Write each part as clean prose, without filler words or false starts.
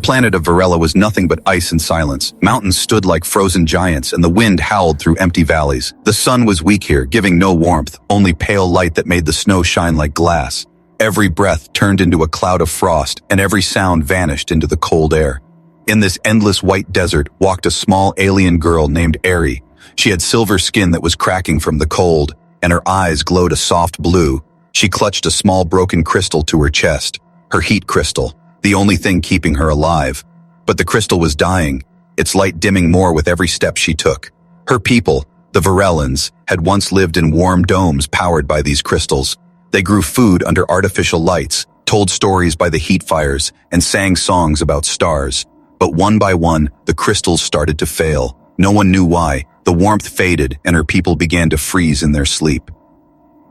planet of Varela was nothing but ice and silence. Mountains stood like frozen giants, and the wind howled through empty valleys. The sun was weak here, giving no warmth, only pale light that made the snow shine like glass. Every breath turned into a cloud of frost, and every sound vanished into the cold air. In this endless white desert walked a small alien girl named Eri. She had silver skin that was cracking from the cold, and her eyes glowed a soft blue. She clutched a small broken crystal to her chest, her heat crystal, the only thing keeping her alive. But the crystal was dying, its light dimming more with every step she took. Her people, the Varelans, had once lived in warm domes powered by these crystals. They grew food under artificial lights, told stories by the heat fires, and sang songs about stars. But one by one, the crystals started to fail. No one knew why. The warmth faded, and her people began to freeze in their sleep.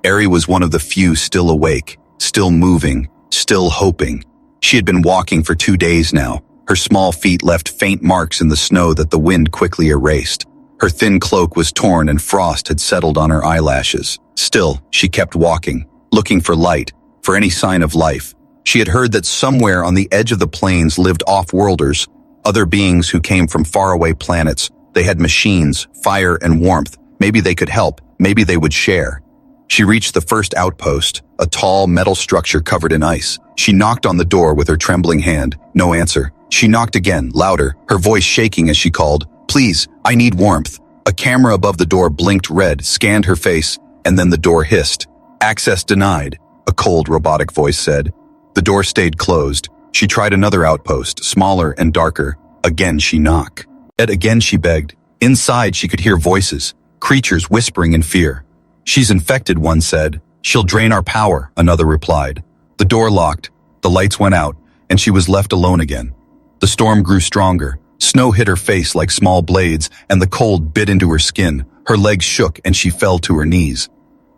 Eri was one of the few still awake, still moving, still hoping. She had been walking for 2 days now. Her small feet left faint marks in the snow that the wind quickly erased. Her thin cloak was torn and frost had settled on her eyelashes. Still, she kept walking, looking for light, for any sign of life. She had heard that somewhere on the edge of the plains lived off-worlders, other beings who came from faraway planets. They had machines, fire, and warmth. Maybe they could help. Maybe they would share. She reached the first outpost, a tall metal structure covered in ice. She knocked on the door with her trembling hand. No answer. She knocked again, louder, her voice shaking as she called, "Please, I need warmth." A camera above the door blinked red, scanned her face, and then the door hissed. "Access denied," a cold robotic voice said. The door stayed closed. She tried another outpost, smaller and darker. Again she knocked. Yet again she begged. Inside she could hear voices, creatures whispering in fear. "She's infected," one said. "She'll drain our power," another replied. The door locked, the lights went out, and she was left alone again. The storm grew stronger. Snow hit her face like small blades, and the cold bit into her skin. Her legs shook, and she fell to her knees.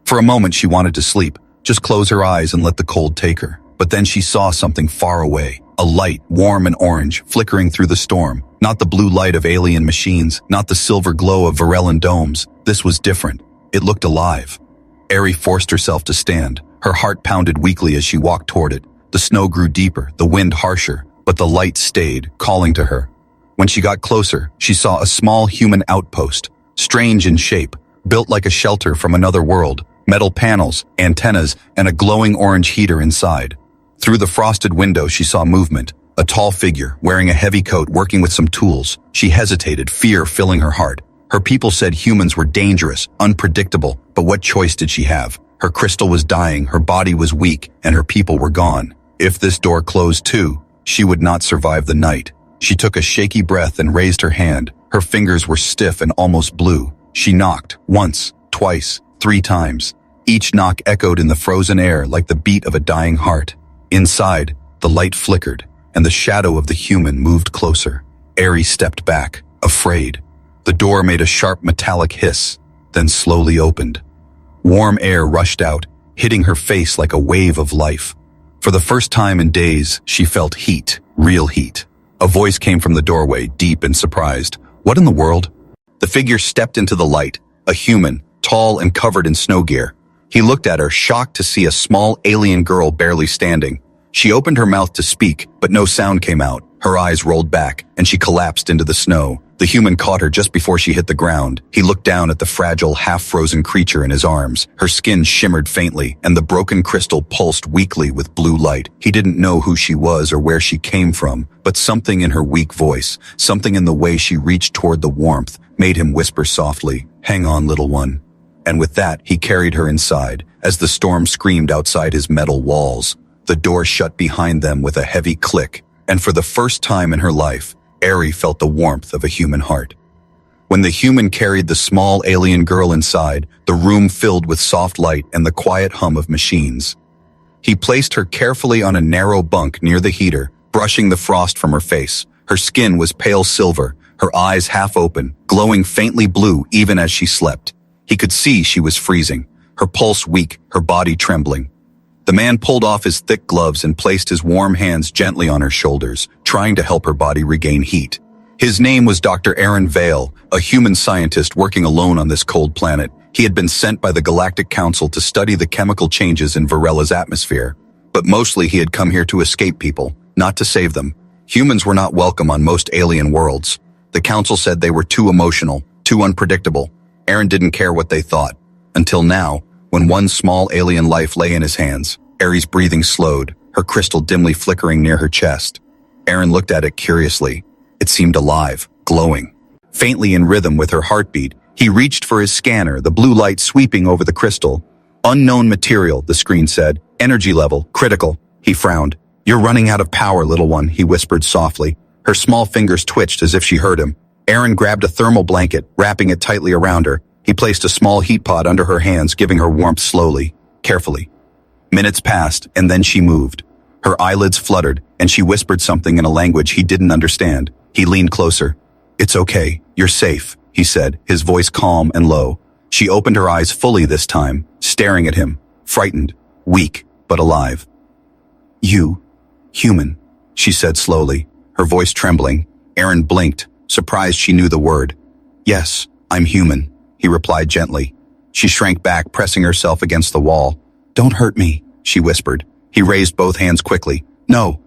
For a moment she wanted to sleep, just close her eyes and let the cold take her. But then she saw something far away, a light, warm and orange, flickering through the storm. Not the blue light of alien machines, not the silver glow of Varelan domes. This was different. It looked alive. Eri forced herself to stand. Her heart pounded weakly as she walked toward it. The snow grew deeper, the wind harsher, but the light stayed, calling to her. When she got closer, she saw a small human outpost, strange in shape, built like a shelter from another world, metal panels, antennas, and a glowing orange heater inside. Through the frosted window she saw movement, a tall figure, wearing a heavy coat, working with some tools. She hesitated, fear filling her heart. Her people said humans were dangerous, unpredictable, but what choice did she have? Her crystal was dying, her body was weak, and her people were gone. If this door closed too, she would not survive the night. She took a shaky breath and raised her hand. Her fingers were stiff and almost blue. She knocked, once, twice, 3 times. Each knock echoed in the frozen air like the beat of a dying heart. Inside, the light flickered, and the shadow of the human moved closer. Eri stepped back, afraid. The door made a sharp metallic hiss, then slowly opened. Warm air rushed out, hitting her face like a wave of life. For the first time in days, she felt heat, real heat. A voice came from the doorway, deep and surprised. "What in the world?" The figure stepped into the light, a human, tall and covered in snow gear. He looked at her, shocked to see a small alien girl barely standing. She opened her mouth to speak, but no sound came out. Her eyes rolled back, and she collapsed into the snow. The human caught her just before she hit the ground. He looked down at the fragile, half-frozen creature in his arms. Her skin shimmered faintly, and the broken crystal pulsed weakly with blue light. He didn't know who she was or where she came from, but something in her weak voice, something in the way she reached toward the warmth, made him whisper softly, "Hang on, little one." And with that, he carried her inside, as the storm screamed outside his metal walls. The door shut behind them with a heavy click, and for the first time in her life, Eri felt the warmth of a human heart. When the human carried the small alien girl inside, the room filled with soft light and the quiet hum of machines. He placed her carefully on a narrow bunk near the heater, brushing the frost from her face. Her skin was pale silver, her eyes half open, glowing faintly blue even as she slept. He could see she was freezing, her pulse weak, her body trembling. The man pulled off his thick gloves and placed his warm hands gently on her shoulders, trying to help her body regain heat. His name was Dr. Aaron Vale, a human scientist working alone on this cold planet. He had been sent by the Galactic Council to study the chemical changes in Varela's atmosphere. But mostly he had come here to escape people, not to save them. Humans were not welcome on most alien worlds. The council said they were too emotional, too unpredictable. Aaron didn't care what they thought. Until now, when one small alien life lay in his hands, Aries' breathing slowed, her crystal dimly flickering near her chest. Aaron looked at it curiously. It seemed alive, glowing. Faintly in rhythm with her heartbeat, he reached for his scanner, the blue light sweeping over the crystal. Unknown material, the screen said. Energy level, critical. He frowned. You're running out of power, little one, he whispered softly. Her small fingers twitched as if she heard him. Aaron grabbed a thermal blanket, wrapping it tightly around her. He placed a small heat pod under her hands, giving her warmth slowly, carefully. Minutes passed, and then she moved. Her eyelids fluttered, and she whispered something in a language he didn't understand. He leaned closer. It's okay, you're safe, he said, his voice calm and low. She opened her eyes fully this time, staring at him, frightened, weak, but alive. You, human, she said slowly, her voice trembling. Aaron blinked, surprised she knew the word. Yes, I'm human, he replied gently. She shrank back, pressing herself against the wall. Don't hurt me, she whispered. He raised both hands quickly. No,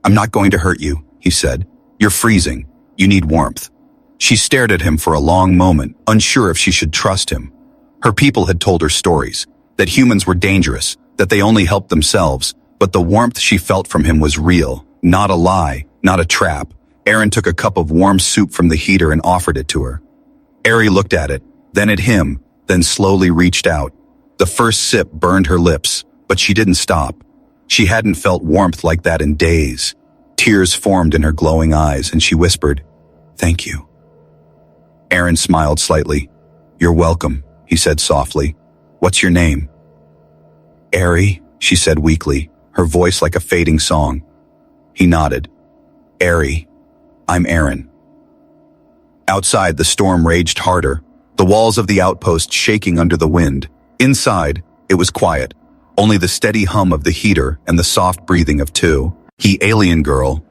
I'm not going to hurt you, he said. You're freezing. You need warmth. She stared at him for a long moment, unsure if she should trust him. Her people had told her stories, that humans were dangerous, that they only helped themselves, but the warmth she felt from him was real, not a lie, not a trap. Aaron took a cup of warm soup from the heater and offered it to her. Ari looked at it, then at him, then slowly reached out. The first sip burned her lips, but she didn't stop. She hadn't felt warmth like that in days. Tears formed in her glowing eyes, and she whispered, Thank you. Aaron smiled slightly. You're welcome, he said softly. What's your name? Ari, she said weakly, her voice like a fading song. He nodded. Ari, I'm Aaron. Outside, the storm raged harder, the walls of the outpost shaking under the wind. Inside, it was quiet, only the steady hum of the heater and the soft breathing of two. He alien girl.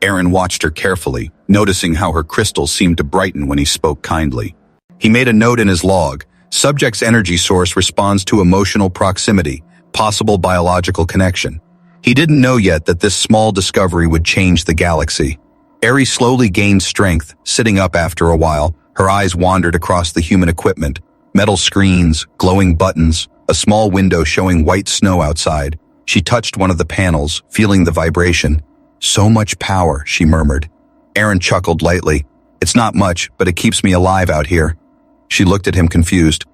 Aaron watched her carefully, noticing how her crystals seemed to brighten when he spoke kindly. He made a note in his log. Subject's energy source responds to emotional proximity, possible biological connection. He didn't know yet that this small discovery would change the galaxy. Ari slowly gained strength, sitting up after a while. Her eyes wandered across the human equipment. Metal screens, glowing buttons, a small window showing white snow outside. She touched one of the panels, feeling the vibration. So much power, she murmured. Aaron chuckled lightly. It's not much, but it keeps me alive out here. She looked at him confused.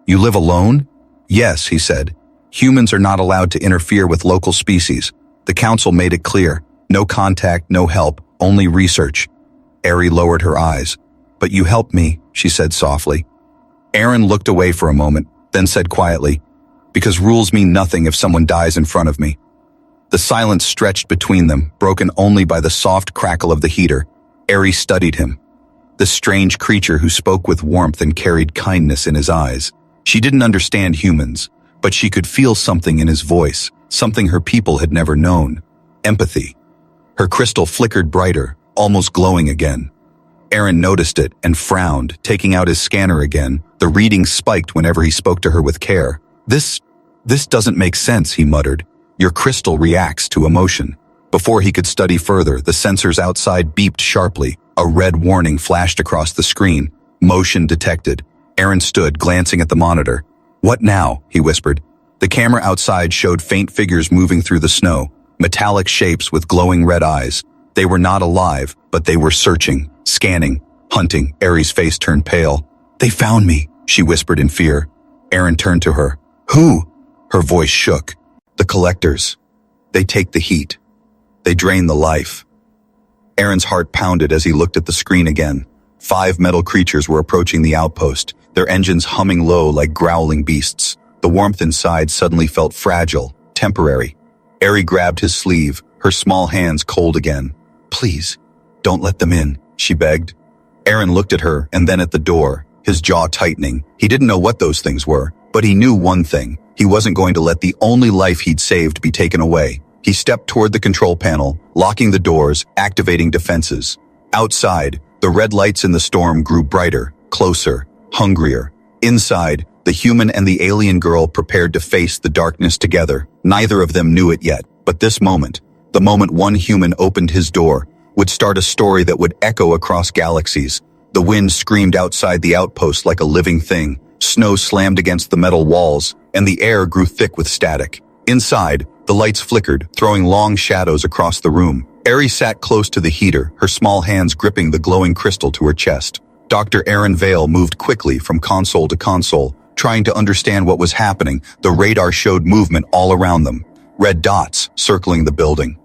You live alone? Yes, he said. Humans are not allowed to interfere with local species. The council made it clear. No contact, no help, only research. Ari lowered her eyes. But you helped me, she said softly. Aaron looked away for a moment, then said quietly, because rules mean nothing if someone dies in front of me. The silence stretched between them, broken only by the soft crackle of the heater. Ari studied him. The strange creature who spoke with warmth and carried kindness in his eyes. She didn't understand humans, but she could feel something in his voice, something her people had never known. Empathy. Her crystal flickered brighter, almost glowing again. Aaron noticed it and frowned, taking out his scanner again. The reading spiked whenever he spoke to her with care. This doesn't make sense, he muttered. Your crystal reacts to emotion. Before he could study further, the sensors outside beeped sharply. A red warning flashed across the screen. Motion detected. Aaron stood, glancing at the monitor. What now? He whispered. The camera outside showed faint figures moving through the snow, metallic shapes with glowing red eyes. They were not alive, but they were searching, scanning, hunting. Ari's face turned pale. They found me, she whispered in fear. Aaron turned to her. Who? Her voice shook. The collectors. They take the heat. They drain the life. Aaron's heart pounded as he looked at the screen again. 5 metal creatures were approaching the outpost, their engines humming low like growling beasts. The warmth inside suddenly felt fragile, temporary. Ari grabbed his sleeve, her small hands cold again. Please, don't let them in, she begged. Aaron looked at her and then at the door, his jaw tightening. He didn't know what those things were, but he knew one thing. He wasn't going to let the only life he'd saved be taken away. He stepped toward the control panel, locking the doors, activating defenses. Outside, the red lights in the storm grew brighter, closer, hungrier. Inside, the human and the alien girl prepared to face the darkness together. Neither of them knew it yet, but this moment, The moment one human opened his door would start a story that would echo across galaxies. The wind screamed outside the outpost like a living thing. Snow slammed against the metal walls, and the air grew thick with static. Inside, the lights flickered, throwing long shadows across the room. Eri sat close to the heater, her small hands gripping the glowing crystal to her chest. Dr. Aaron Vale moved quickly from console to console, trying to understand what was happening. The radar showed movement all around them. Red dots circling the building.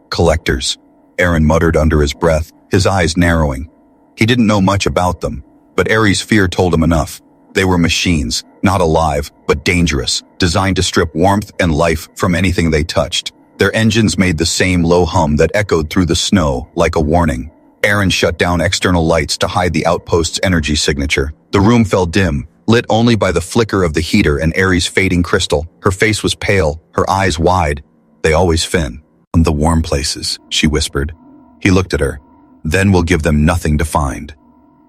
Collectors, Aaron muttered under his breath, his eyes narrowing. He didn't know much about them, but Eri's fear told him enough. They were machines, not alive, but dangerous, designed to strip warmth and life from anything they touched. Their engines made the same low hum that echoed through the snow like a warning. Aaron shut down external lights to hide the outpost's energy signature. The room fell dim, lit only by the flicker of the heater and Eri's fading crystal. Her face was pale, her eyes wide. They always fin. "On the warm places," she whispered. He looked at her. "Then we'll give them nothing to find."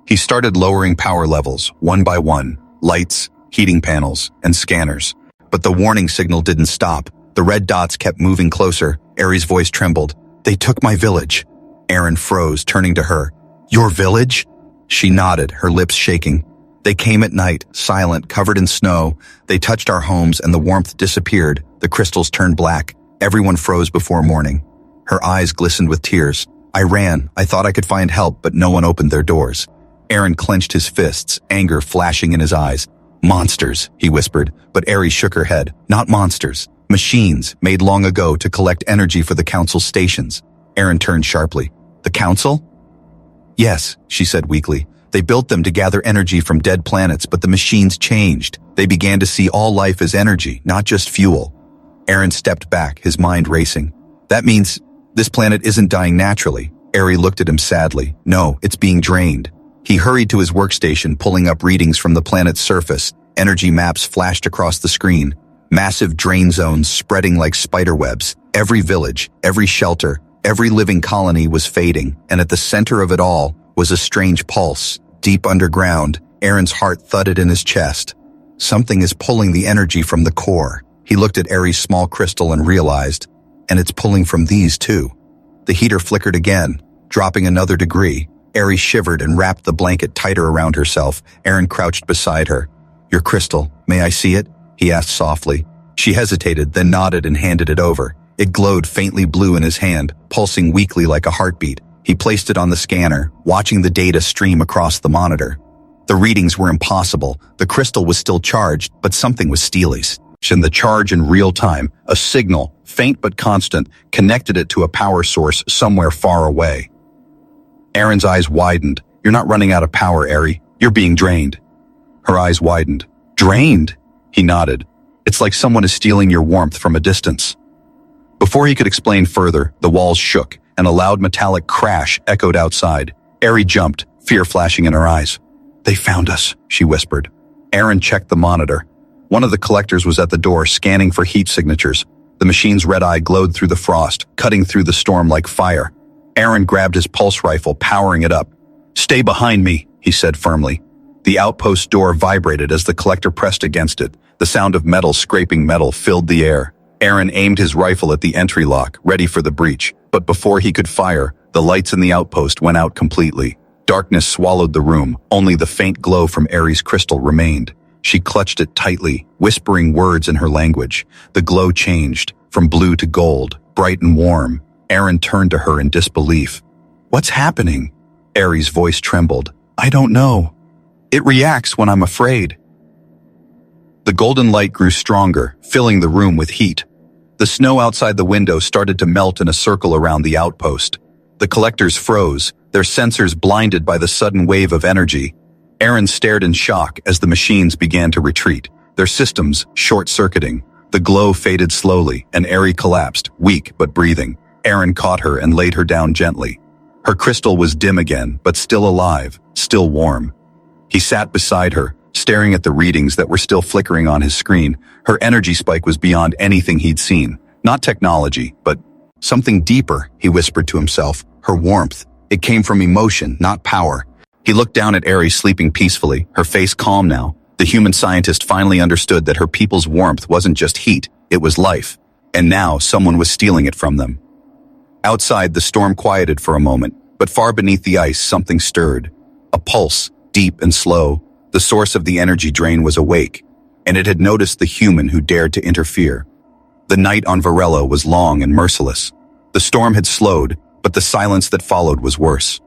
He started lowering power levels, one by one, lights, heating panels, and scanners. But the warning signal didn't stop. The red dots kept moving closer. Eri's voice trembled. "They took my village." Aaron froze, turning to her. "Your village?" She nodded, her lips shaking. "They came at night, silent, covered in snow. They touched our homes and the warmth disappeared. The crystals turned black. Everyone froze before morning." Her eyes glistened with tears. "I ran. I thought I could find help, but no one opened their doors." Aaron clenched his fists, anger flashing in his eyes. "Monsters," he whispered, but Eri shook her head. "Not monsters. Machines, made long ago to collect energy for the council's stations." Aaron turned sharply. "The council?" "Yes," she said weakly. "They built them to gather energy from dead planets, but the machines changed. They began to see all life as energy, not just fuel." Aaron stepped back, his mind racing. "That means this planet isn't dying naturally." Eri looked at him sadly. "No, it's being drained." He hurried to his workstation, pulling up readings from the planet's surface. Energy maps flashed across the screen. Massive drain zones spreading like spiderwebs. Every village, every shelter, every living colony was fading, and at the center of it all was a strange pulse. Deep underground, Aaron's heart thudded in his chest. Something is pulling the energy from the core. He looked at Eri's small crystal and realized, and it's pulling from these too. The heater flickered again, dropping another degree. Eri shivered and wrapped the blanket tighter around herself. Aaron crouched beside her. "Your crystal, may I see it?" he asked softly. She hesitated, then nodded and handed it over. It glowed faintly blue in his hand, pulsing weakly like a heartbeat. He placed it on the scanner, watching the data stream across the monitor. The readings were impossible. The crystal was still charged, but something was stealing. And the charge in real time, a signal, faint but constant, connected it to a power source somewhere far away. Aaron's eyes widened. "You're not running out of power, Eri. You're being drained." Her eyes widened. "Drained?" He nodded. "It's like someone is stealing your warmth from a distance." Before he could explain further, the walls shook, and a loud metallic crash echoed outside. Eri jumped, fear flashing in her eyes. "They found us," she whispered. Aaron checked the monitor. One of the collectors was at the door, scanning for heat signatures. The machine's red eye glowed through the frost, cutting through the storm like fire. Aaron grabbed his pulse rifle, powering it up. "Stay behind me," he said firmly. The outpost door vibrated as the collector pressed against it. The sound of metal scraping metal filled the air. Aaron aimed his rifle at the entry lock, ready for the breach. But before he could fire, the lights in the outpost went out completely. Darkness swallowed the room. Only the faint glow from Eri's crystal remained. She clutched it tightly, whispering words in her language. The glow changed, from blue to gold, bright and warm. Aaron turned to her in disbelief. "What's happening?" Eri's voice trembled. "I don't know. It reacts when I'm afraid." The golden light grew stronger, filling the room with heat. The snow outside the window started to melt in a circle around the outpost. The collectors froze, their sensors blinded by the sudden wave of energy. Aaron stared in shock as the machines began to retreat, their systems short-circuiting. The glow faded slowly, and Eri collapsed, weak but breathing. Aaron caught her and laid her down gently. Her crystal was dim again, but still alive, still warm. He sat beside her, staring at the readings that were still flickering on his screen. Her energy spike was beyond anything he'd seen. Not technology, but something deeper, he whispered to himself. Her warmth. It came from emotion, not power. He looked down at Eri sleeping peacefully, her face calm now. The human scientist finally understood that her people's warmth wasn't just heat, it was life. And now someone was stealing it from them. Outside, the storm quieted for a moment, but far beneath the ice, something stirred. A pulse, deep and slow. The source of the energy drain was awake, and it had noticed the human who dared to interfere. The night on Varela was long and merciless. The storm had slowed, but the silence that followed was worse.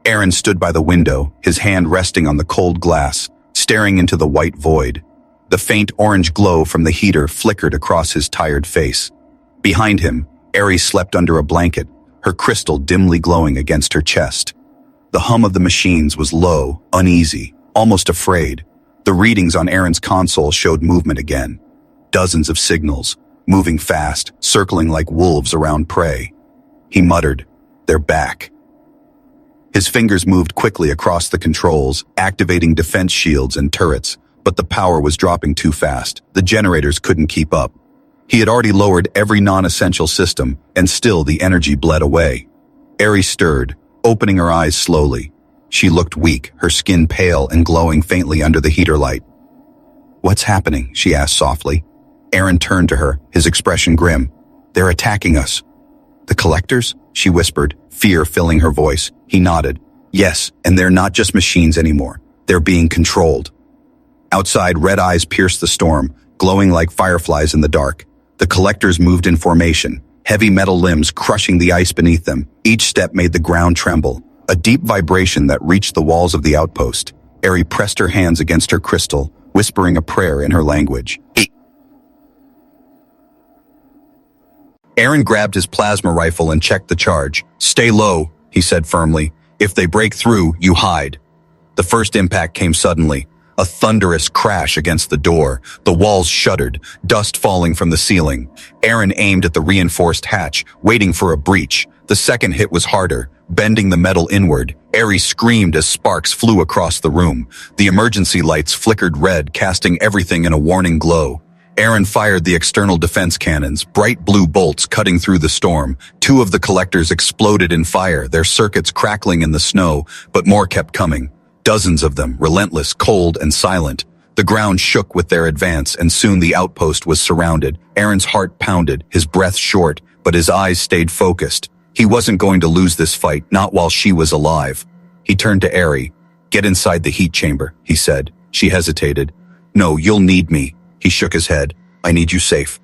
Aaron stood by the window, his hand resting on the cold glass, staring into the white void. The faint orange glow from the heater flickered across his tired face. Behind him, Ari slept under a blanket, her crystal dimly glowing against her chest. The hum of the machines was low, uneasy, almost afraid. The readings on Aaron's console showed movement again. Dozens of signals, moving fast, circling like wolves around prey. He muttered, "They're back." His fingers moved quickly across the controls, activating defense shields and turrets, but the power was dropping too fast. The generators couldn't keep up. He had already lowered every non-essential system, and still the energy bled away. Ari stirred, opening her eyes slowly. She looked weak, her skin pale and glowing faintly under the heater light. "What's happening?" she asked softly. Aaron turned to her, his expression grim. "They're attacking us." "The collectors?" she whispered, fear filling her voice. He nodded. "Yes, and they're not just machines anymore. They're being controlled." Outside, red eyes pierced the storm, glowing like fireflies in the dark. The collectors moved in formation, heavy metal limbs crushing the ice beneath them. Each step made the ground tremble. A deep vibration that reached the walls of the outpost. Ari pressed her hands against her crystal, whispering a prayer in her language. Aaron grabbed his plasma rifle and checked the charge. "Stay low," he said firmly. "If they break through, you hide." The first impact came suddenly. A thunderous crash against the door. The walls shuddered, dust falling from the ceiling. Aaron aimed at the reinforced hatch, waiting for a breach. The second hit was harder, bending the metal inward. Ari screamed as sparks flew across the room. The emergency lights flickered red, casting everything in a warning glow. Aaron fired the external defense cannons, bright blue bolts cutting through the storm. Two of the collectors exploded in fire, their circuits crackling in the snow, but more kept coming. Dozens of them, relentless, cold, and silent. The ground shook with their advance, and soon the outpost was surrounded. Aaron's heart pounded, his breath short, but his eyes stayed focused. He wasn't going to lose this fight, not while she was alive. He turned to Ari. "Get inside the heat chamber," he said. She hesitated. "No, you'll need me." He shook his head. "I need you safe."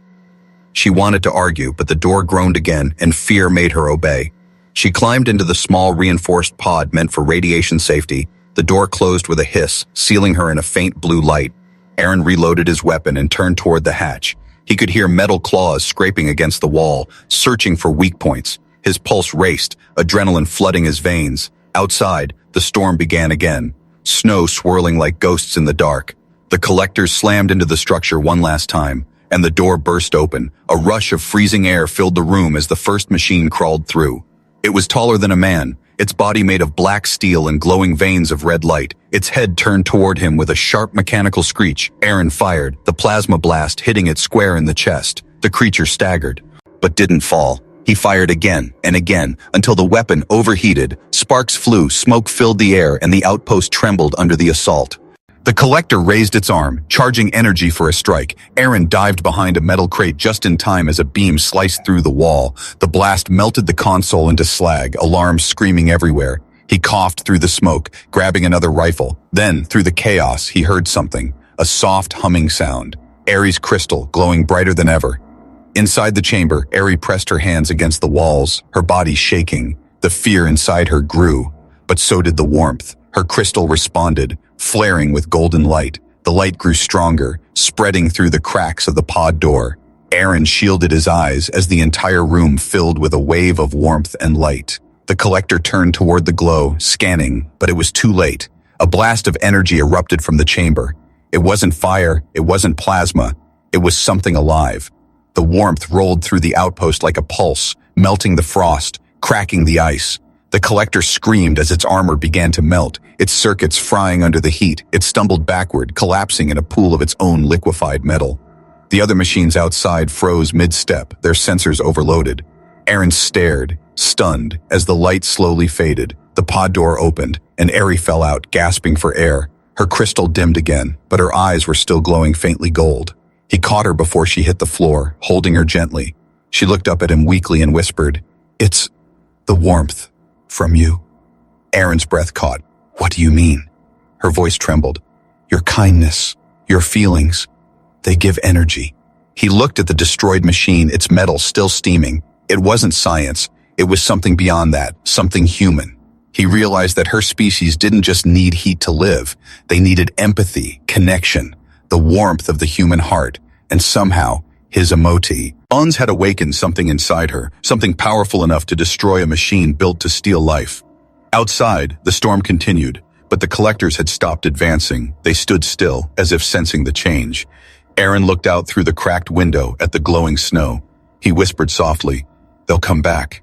She wanted to argue, but the door groaned again, and fear made her obey. She climbed into the small reinforced pod meant for radiation safety. The door closed with a hiss, sealing her in a faint blue light. Aaron reloaded his weapon and turned toward the hatch. He could hear metal claws scraping against the wall, searching for weak points. His pulse raced, adrenaline flooding his veins. Outside, the storm began again, snow swirling like ghosts in the dark. The collectors slammed into the structure one last time, and the door burst open. A rush of freezing air filled the room as the first machine crawled through. It was taller than a man, its body made of black steel and glowing veins of red light. Its head turned toward him with a sharp mechanical screech. Aaron fired, the plasma blast hitting it square in the chest. The creature staggered, but didn't fall. He fired again and again until the weapon overheated. Sparks flew, smoke filled the air, and the outpost trembled under the assault. The collector raised its arm, charging energy for a strike. Aaron dived behind a metal crate just in time as a beam sliced through the wall. The blast melted the console into slag, alarms screaming everywhere. He coughed through the smoke, grabbing another rifle. Then, through the chaos, he heard something, a soft humming sound. Ari's crystal, glowing brighter than ever. Inside the chamber, Ari pressed her hands against the walls, her body shaking. The fear inside her grew, but so did the warmth. Her crystal responded, flaring with golden light. The light grew stronger, spreading through the cracks of the pod door. Aaron shielded his eyes as the entire room filled with a wave of warmth and light. The collector turned toward the glow, scanning, but it was too late. A blast of energy erupted from the chamber. It wasn't fire, it wasn't plasma, it was something alive. The warmth rolled through the outpost like a pulse, melting the frost, cracking the ice. The collector screamed as its armor began to melt, its circuits frying under the heat. It stumbled backward, collapsing in a pool of its own liquefied metal. The other machines outside froze mid-step, their sensors overloaded. Aaron stared, stunned, as the light slowly faded. The pod door opened, and Ari fell out, gasping for air. Her crystal dimmed again, but her eyes were still glowing faintly gold. He caught her before she hit the floor, holding her gently. She looked up at him weakly and whispered, It's the warmth from you. Aaron's breath caught. What do you mean? Her voice trembled. Your kindness, your feelings, they give energy. He looked at the destroyed machine, its metal still steaming. It wasn't science. It was something beyond that, something human. He realized that her species didn't just need heat to live. They needed empathy, connection, the warmth of the human heart, and somehow, his emoti. Ons had awakened something inside her, something powerful enough to destroy a machine built to steal life. Outside, the storm continued, but the collectors had stopped advancing. They stood still, as if sensing the change. Aaron looked out through the cracked window at the glowing snow. He whispered softly, "They'll come back."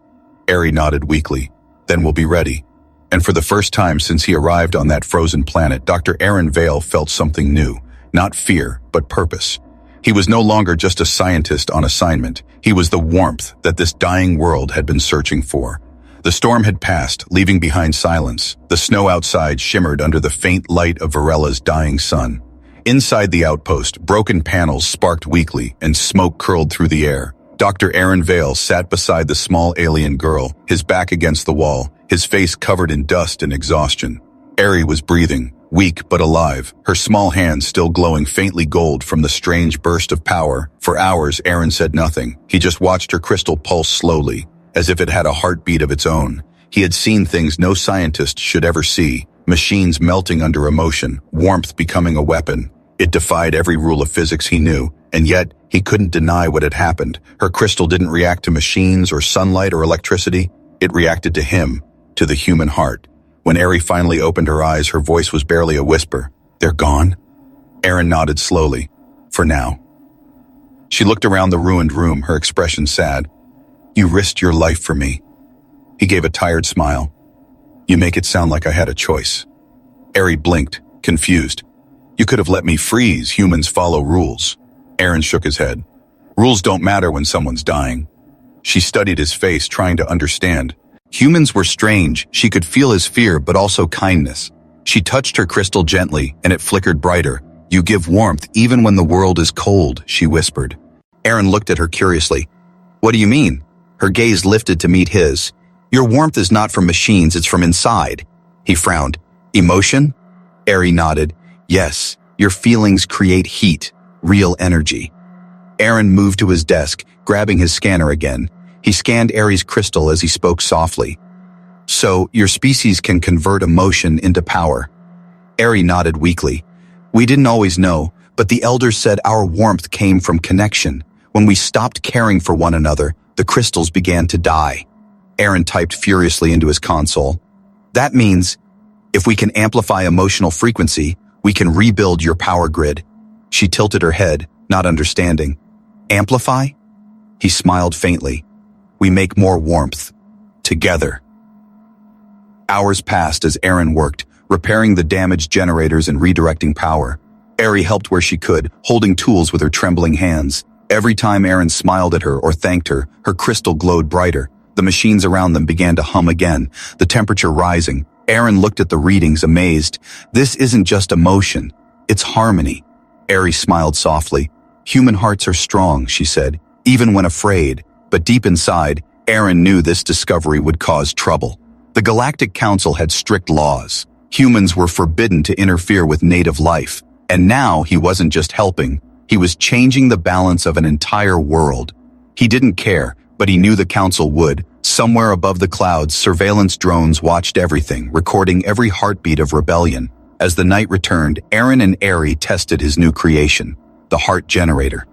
Ari nodded weakly. "Then we'll be ready." And for the first time since he arrived on that frozen planet, Dr. Aaron Vale felt something new. Not fear, but purpose. He was no longer just a scientist on assignment. He was the warmth that this dying world had been searching for. The storm had passed, leaving behind silence. The snow outside shimmered under the faint light of Varella's dying sun. Inside the outpost, broken panels sparked weakly and smoke curled through the air. Dr. Aaron Vale sat beside the small alien girl, his back against the wall, his face covered in dust and exhaustion. Ari was breathing, weak but alive, her small hands still glowing faintly gold from the strange burst of power. For hours, Aaron said nothing. He just watched her crystal pulse slowly, as if it had a heartbeat of its own. He had seen things no scientist should ever see, machines melting under emotion, warmth becoming a weapon. It defied every rule of physics he knew, and yet he couldn't deny what had happened. Her crystal didn't react to machines or sunlight or electricity. It reacted to him, to the human heart. When Ari finally opened her eyes, her voice was barely a whisper. "They're gone?" Aaron nodded slowly. "For now." She looked around the ruined room, her expression sad. "You risked your life for me." He gave a tired smile. "You make it sound like I had a choice." Ari blinked, confused. "You could have let me freeze. Humans follow rules." Aaron shook his head. "Rules don't matter when someone's dying." She studied his face, trying to understand. Humans were strange. She could feel his fear, but also kindness. She touched her crystal gently, and it flickered brighter. "You give warmth even when the world is cold," she whispered. Aaron looked at her curiously. "What do you mean?" Her gaze lifted to meet his. "Your warmth is not from machines, it's from inside." He frowned. "Emotion?" Ari nodded. "Yes, your feelings create heat, real energy." Aaron moved to his desk, grabbing his scanner again. He scanned Ari's crystal as he spoke softly. "So, your species can convert emotion into power." Ari nodded weakly. "We didn't always know, but the elders said our warmth came from connection. When we stopped caring for one another, the crystals began to die." Aaron typed furiously into his console. "That means, if we can amplify emotional frequency, we can rebuild your power grid." She tilted her head, not understanding. "Amplify?" He smiled faintly. "We make more warmth. Together." Hours passed as Aaron worked, repairing the damaged generators and redirecting power. Ari helped where she could, holding tools with her trembling hands. Every time Aaron smiled at her or thanked her, her crystal glowed brighter. The machines around them began to hum again, the temperature rising. Aaron looked at the readings, amazed. "This isn't just emotion, it's harmony." Ari smiled softly. "Human hearts are strong," she said, "even when afraid." But deep inside, Aaron knew this discovery would cause trouble. The Galactic Council had strict laws. Humans were forbidden to interfere with native life. And now he wasn't just helping, he was changing the balance of an entire world. He didn't care, but he knew the Council would. Somewhere above the clouds, surveillance drones watched everything, recording every heartbeat of rebellion. As the night returned, Aaron and Ari tested his new creation, the heart generator.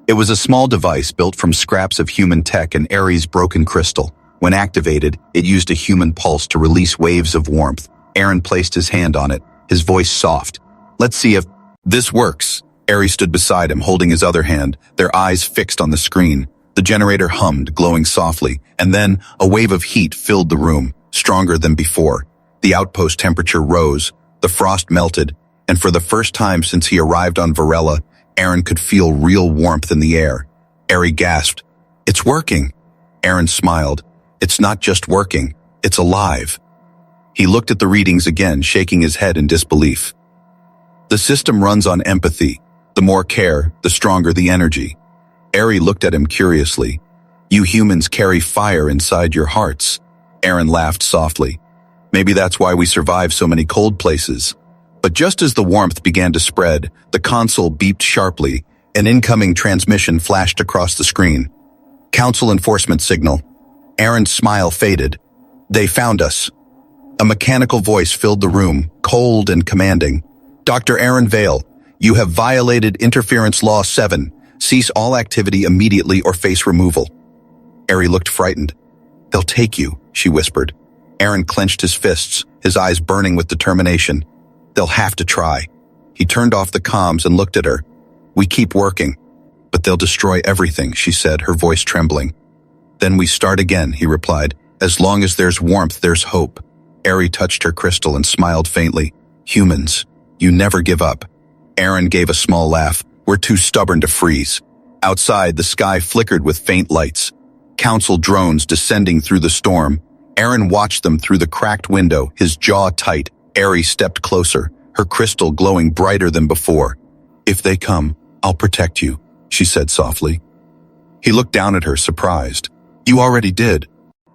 It was a small device built from scraps of human tech and Ari's broken crystal. When activated, it used a human pulse to release waves of warmth. Aaron placed his hand on it, his voice soft. "Let's see if this works." Ari stood beside him, holding his other hand, their eyes fixed on the screen. The generator hummed, glowing softly, and then a wave of heat filled the room, stronger than before. The outpost temperature rose, the frost melted, and for the first time since he arrived on Varela, Aaron could feel real warmth in the air. Ari gasped, "It's working." Aaron smiled. "It's not just working, it's alive." He looked at the readings again, shaking his head in disbelief. "The system runs on empathy. The more care, the stronger the energy." Ari looked at him curiously. You humans carry fire inside your hearts. Aaron laughed softly. Maybe that's why we survive so many cold places. But just as the warmth began to spread, the console beeped sharply. An incoming transmission flashed across the screen. Council enforcement signal. Aaron's smile faded. They found us. A mechanical voice filled the room, cold and commanding. Dr. Aaron Vale, you have violated Interference Law 7. Cease all activity immediately or face removal. Ari looked frightened. They'll take you, she whispered. Aaron clenched his fists, his eyes burning with determination. They'll have to try. He turned off the comms and looked at her. We keep working. But they'll destroy everything, she said, her voice trembling. Then we start again, he replied. As long as there's warmth, there's hope. Ari touched her crystal and smiled faintly. Humans, you never give up. Aaron gave a small laugh. We're too stubborn to freeze. Outside, the sky flickered with faint lights. Council drones descending through the storm. Aaron watched them through the cracked window, his jaw tight. Ari stepped closer, her crystal glowing brighter than before. If they come, I'll protect you, she said softly. He looked down at her, surprised. You already did.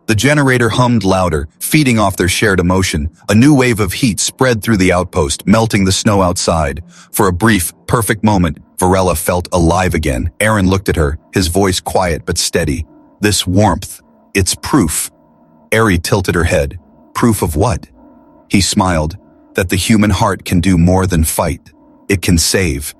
The generator hummed louder, feeding off their shared emotion. A new wave of heat spread through the outpost, melting the snow outside. For a brief, perfect moment, Varela felt alive again. Aaron looked at her, his voice quiet but steady. This warmth, it's proof. Ari tilted her head. Proof of what? He smiled. That the human heart can do more than fight. It can save.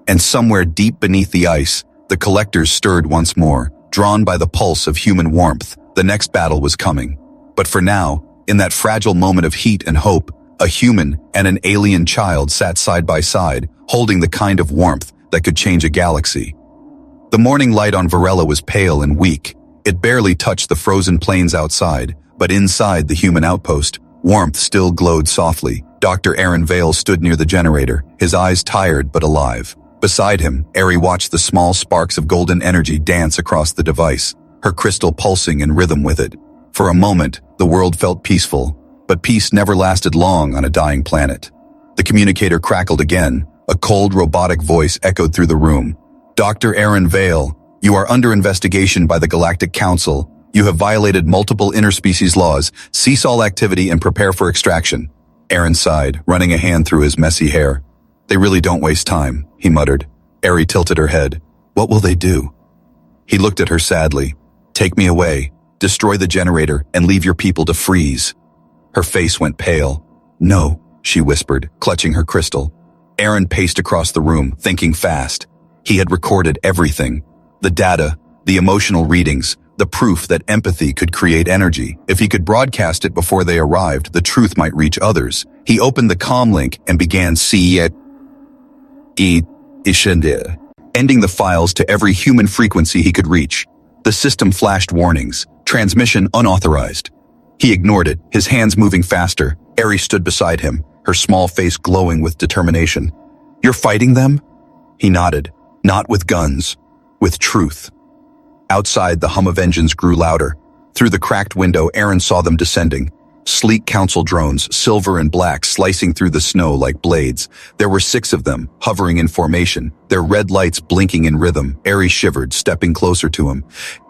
And somewhere deep beneath the ice, the collectors stirred once more, drawn by the pulse of human warmth. The next battle was coming. But for now, in that fragile moment of heat and hope, a human and an alien child sat side by side, holding the kind of warmth that could change a galaxy. The morning light on Varela was pale and weak. It barely touched the frozen plains outside, but inside the human outpost, warmth still glowed softly. Dr. Aaron Vale stood near the generator, his eyes tired but alive. Beside him, Ari watched the small sparks of golden energy dance across the device, her crystal pulsing in rhythm with it. For a moment, the world felt peaceful, but peace never lasted long on a dying planet. The communicator crackled again. A cold robotic voice echoed through the room. Dr. Aaron Vale, you are under investigation by the Galactic Council. You have violated multiple interspecies laws. Cease all activity and prepare for extraction. Aaron sighed, running a hand through his messy hair. They really don't waste time, he muttered. Ari tilted her head. What will they do? He looked at her sadly. Take me away, destroy the generator, and leave your people to freeze. Her face went pale. No, she whispered, clutching her crystal. Aaron paced across the room, thinking fast. He had recorded everything. The data, the emotional readings, the proof that empathy could create energy. If he could broadcast it before they arrived, the truth might reach others. He opened the comm link and began ending the files to every human frequency he could reach. The system flashed warnings. Transmission unauthorized. He ignored it, his hands moving faster. Ari stood beside him, her small face glowing with determination. You're fighting them? He nodded. Not with guns, with truth. Outside, the hum of engines grew louder. Through the cracked window, Aaron saw them descending. Sleek council drones, silver and black, slicing through the snow like blades. There were 6 of them, hovering in formation, their red lights blinking in rhythm. Ari shivered, stepping closer to him.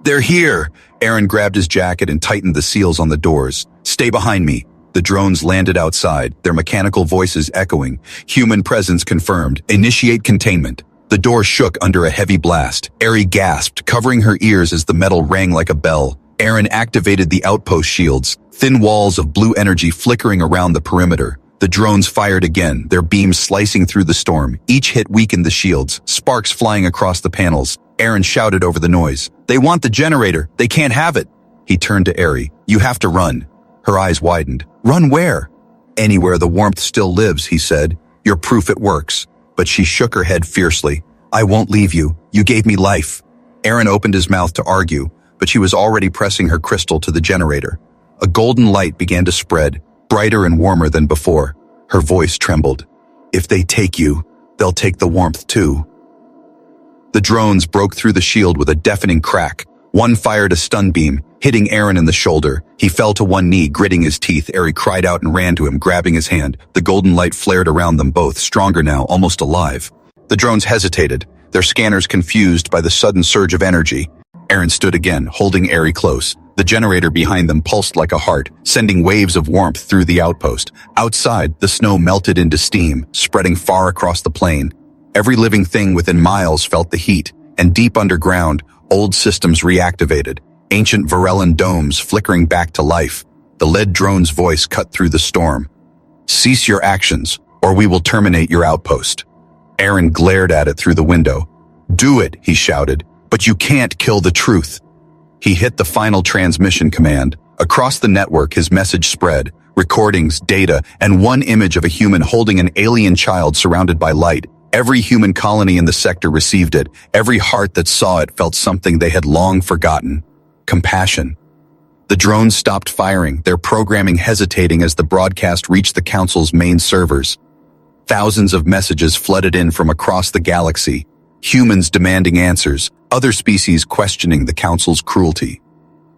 They're here! Aaron grabbed his jacket and tightened the seals on the doors. Stay behind me. The drones landed outside, their mechanical voices echoing. Human presence confirmed. Initiate containment. The door shook under a heavy blast. Ari gasped, covering her ears as the metal rang like a bell. Aaron activated the outpost shields, thin walls of blue energy flickering around the perimeter. The drones fired again, their beams slicing through the storm. Each hit weakened the shields, sparks flying across the panels. Aaron shouted over the noise. They want the generator. They can't have it. He turned to Ari. You have to run. Her eyes widened. Run where? Anywhere the warmth still lives, he said. You're proof it works. But she shook her head fiercely. I won't leave you. You gave me life. Aaron opened his mouth to argue, but she was already pressing her crystal to the generator. A golden light began to spread, brighter and warmer than before. Her voice trembled. If they take you, they'll take the warmth too. The drones broke through the shield with a deafening crack. One fired a stun beam, hitting Aaron in the shoulder. He fell to one knee, gritting his teeth. Ari cried out and ran to him, grabbing his hand. The golden light flared around them both, stronger now, almost alive. The drones hesitated, their scanners confused by the sudden surge of energy. Aaron stood again, holding Eri close. The generator behind them pulsed like a heart, sending waves of warmth through the outpost. Outside, the snow melted into steam, spreading far across the plain. Every living thing within miles felt the heat, and deep underground, old systems reactivated, ancient Varellan domes flickering back to life. The lead drone's voice cut through the storm. "Cease your actions, or we will terminate your outpost." Aaron glared at it through the window. "Do it," he shouted, "but you can't kill the truth." He hit the final transmission command. Across the network, his message spread. Recordings, data, and one image of a human holding an alien child surrounded by light. Every human colony in the sector received it. Every heart that saw it felt something they had long forgotten. Compassion. The drones stopped firing, their programming hesitating as the broadcast reached the Council's main servers. Thousands of messages flooded in from across the galaxy. Humans demanding answers, other species questioning the Council's cruelty.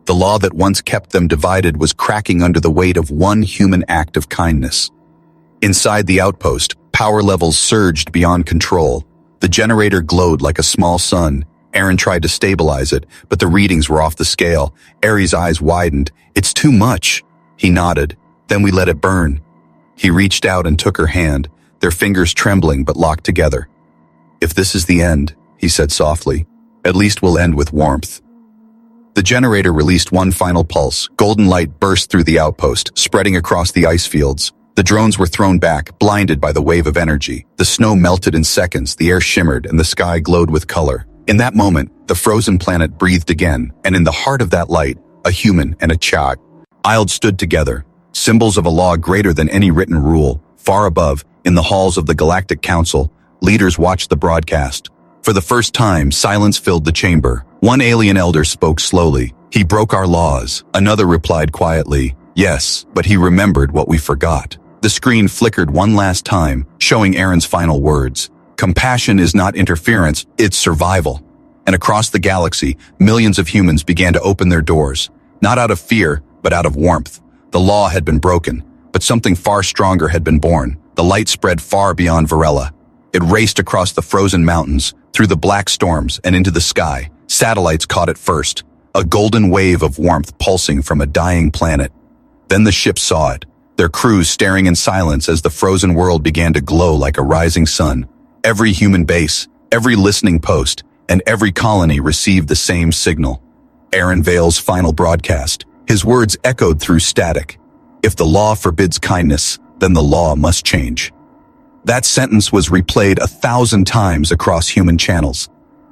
The law that once kept them divided was cracking under the weight of one human act of kindness. Inside the outpost, power levels surged beyond control. The generator glowed like a small sun. Aaron tried to stabilize it, but the readings were off the scale. Eri's eyes widened. "It's too much." He nodded. "Then we let it burn." He reached out and took her hand, their fingers trembling but locked together. "If this is the end," he said softly, "at least we'll end with warmth." The generator released one final pulse. Golden light burst through the outpost, spreading across the ice fields. The drones were thrown back, blinded by the wave of energy. The snow melted in seconds, the air shimmered, and the sky glowed with color. In that moment, the frozen planet breathed again, and in the heart of that light, a human and a child stood together, symbols of a law greater than any written rule. Far above, in the halls of the Galactic Council, leaders watched the broadcast. For the first time, silence filled the chamber. One alien elder spoke slowly. "He broke our laws." Another replied quietly, "Yes, but he remembered what we forgot." The screen flickered one last time, showing Aaron's final words. "Compassion is not interference, it's survival." And across the galaxy, millions of humans began to open their doors, not out of fear, but out of warmth. The law had been broken, but something far stronger had been born. The light spread far beyond Varela. It raced across the frozen mountains, through the black storms, and into the sky. Satellites caught it first, a golden wave of warmth pulsing from a dying planet. Then the ships saw it, their crews staring in silence as the frozen world began to glow like a rising sun. Every human base, every listening post, and every colony received the same signal. Aaron Vale's final broadcast. His words echoed through static. "If the law forbids kindness, then the law must change." That sentence was replayed 1,000 times across human channels.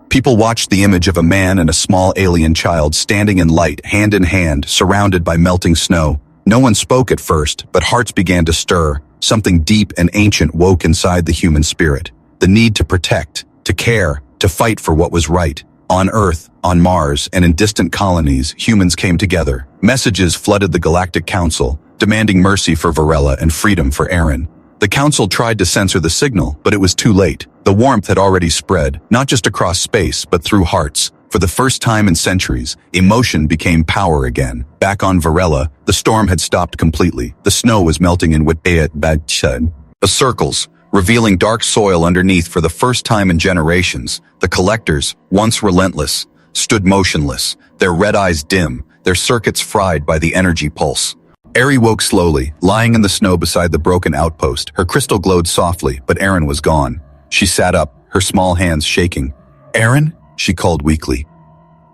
People watched the image of a man and a small alien child standing in light, hand in hand, surrounded by melting snow. No one spoke at first, but hearts began to stir. Something deep and ancient woke inside the human spirit. The need to protect, to care, to fight for what was right. On Earth, on Mars, and in distant colonies, humans came together. Messages flooded the Galactic Council, demanding mercy for Varela and freedom for Aaron. The Council tried to censor the signal, but it was too late. The warmth had already spread, not just across space, but through hearts. For the first time in centuries, emotion became power again. Back on Varela, the storm had stopped completely. The snow was melting in the circles, revealing dark soil underneath for the first time in generations. The collectors, once relentless, stood motionless, their red eyes dim, their circuits fried by the energy pulse. Eri woke slowly, lying in the snow beside the broken outpost. Her crystal glowed softly, but Aaron was gone. She sat up, her small hands shaking. "Aaron?" she called weakly.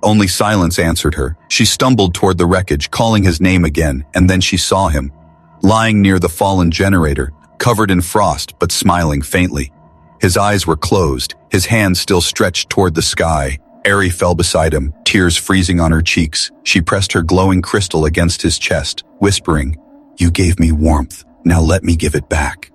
Only silence answered her. She stumbled toward the wreckage, calling his name again, and then she saw him, lying near the fallen generator, covered in frost but smiling faintly. His eyes were closed, his hands still stretched toward the sky. Eri fell beside him, tears freezing on her cheeks. She pressed her glowing crystal against his chest, whispering, "You gave me warmth, now let me give it back."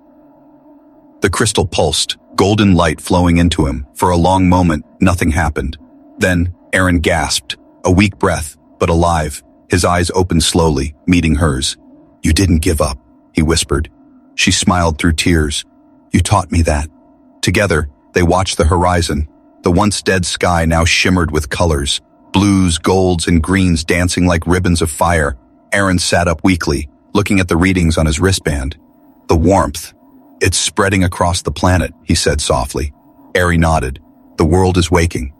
The crystal pulsed, golden light flowing into him. For a long moment, nothing happened. Then, Aaron gasped, a weak breath, but alive. His eyes opened slowly, meeting hers. "You didn't give up," he whispered. She smiled through tears. "You taught me that." Together, they watched the horizon. The once dead sky now shimmered with colors, blues, golds, and greens dancing like ribbons of fire. Aaron sat up weakly, looking at the readings on his wristband. "The warmth. It's spreading across the planet," he said softly. Eri nodded. "The world is waking."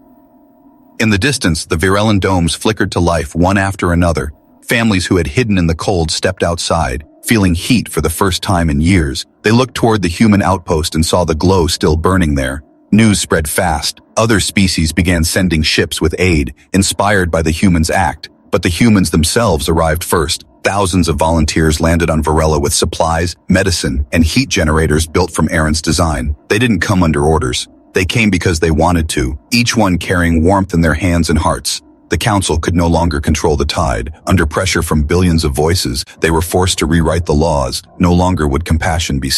In the distance, the Virellan domes flickered to life one after another. Families who had hidden in the cold stepped outside, feeling heat for the first time in years. They looked toward the human outpost and saw the glow still burning there. News spread fast. Other species began sending ships with aid, inspired by the humans' act. But the humans themselves arrived first. Thousands of volunteers landed on Virella with supplies, medicine, and heat generators built from Aaron's design. They didn't come under orders. They came because they wanted to, each one carrying warmth in their hands and hearts. The council could no longer control the tide. Under pressure from billions of voices, they were forced to rewrite the laws. No longer would compassion be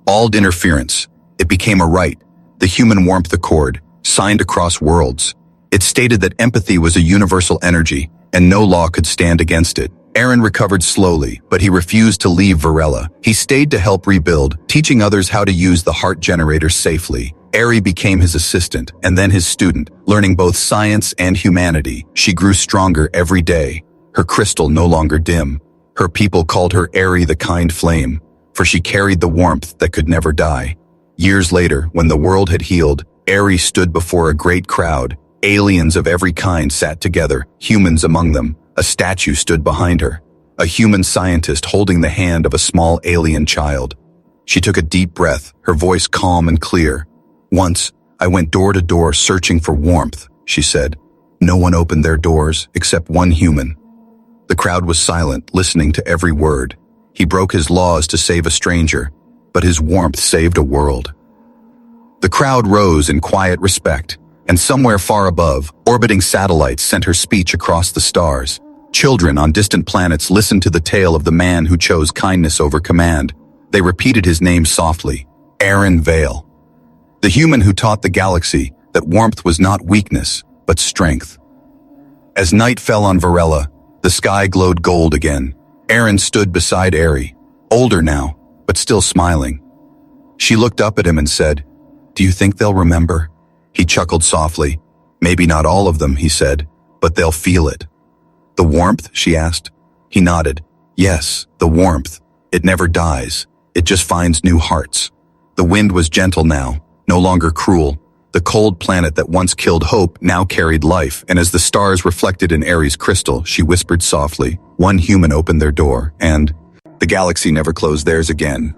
all interference. It became a right. The Human Warmth Accord, signed across worlds. It stated that empathy was a universal energy, and no law could stand against it. Aaron recovered slowly, but he refused to leave Virella. He stayed to help rebuild, teaching others how to use the heart generator safely. Ari became his assistant, and then his student, learning both science and humanity. She grew stronger every day, her crystal no longer dim. Her people called her Ari the Kind Flame, for she carried the warmth that could never die. Years later, when the world had healed, Ari stood before a great crowd. Aliens of every kind sat together, humans among them. A statue stood behind her, a human scientist holding the hand of a small alien child. She took a deep breath, her voice calm and clear. "Once, I went door to door searching for warmth," she said. "No one opened their doors except one human." The crowd was silent, listening to every word. He broke his laws to save a stranger, but his warmth saved a world. The crowd rose in quiet respect, and somewhere far above, orbiting satellites sent her speech across the stars. Children on distant planets listened to the tale of the man who chose kindness over command. They repeated his name softly, Aaron Vale. The human who taught the galaxy that warmth was not weakness, but strength. As night fell on Virella, the sky glowed gold again. Aaron stood beside Ari, older now, but still smiling. She looked up at him and said, "Do you think they'll remember?" He chuckled softly. "Maybe not all of them," he said, "but they'll feel it." "The warmth?" she asked. He nodded. "Yes, the warmth. It never dies. It just finds new hearts." The wind was gentle now, no longer cruel. The cold planet that once killed hope now carried life, and as the stars reflected in Ari's crystal, she whispered softly, "One human opened their door, and the galaxy never closed theirs again."